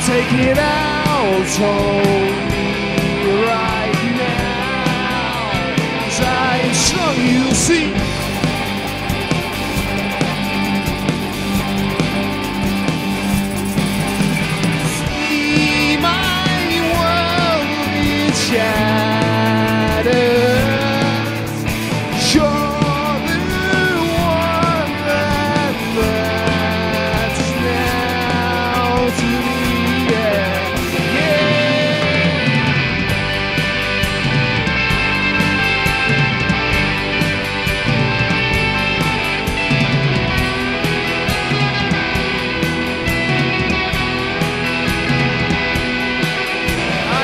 take it out on me right now, 'cause I am strong, you see. See my world is shattered. You're the one that matters now to me, yeah, yeah.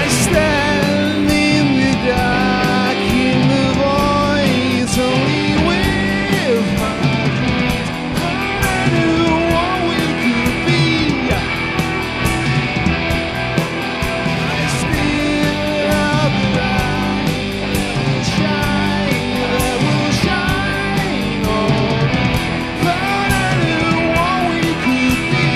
I stand in the dark, in the void, only with my dreams. I knew what we could be. I still have the light, that will shine on me. Thought I knew what we could be.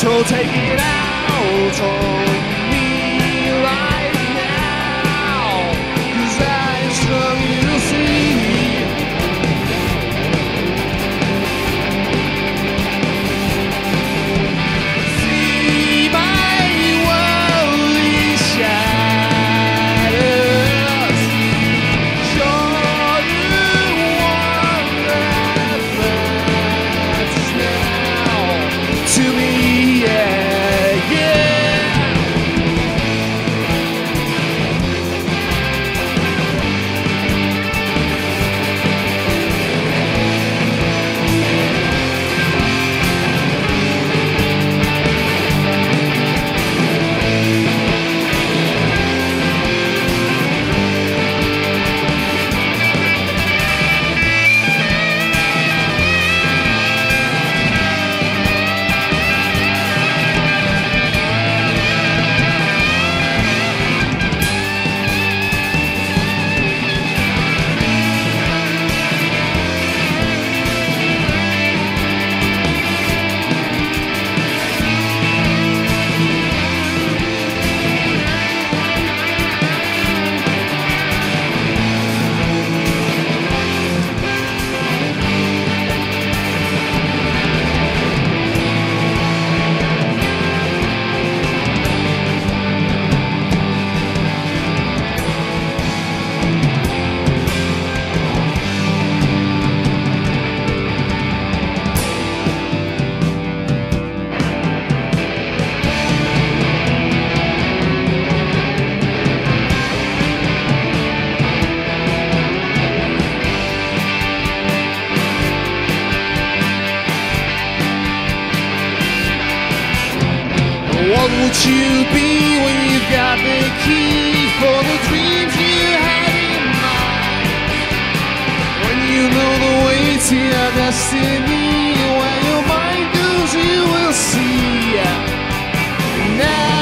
So take it out on me right now, 'cause I'm strong, you see. See my world is shattered. You're the one that matters now to me, yeah, yeah. What would you be when you got the key for the dreams you had in mind? When you know the way to your destiny, where your mind goes, you will see. Now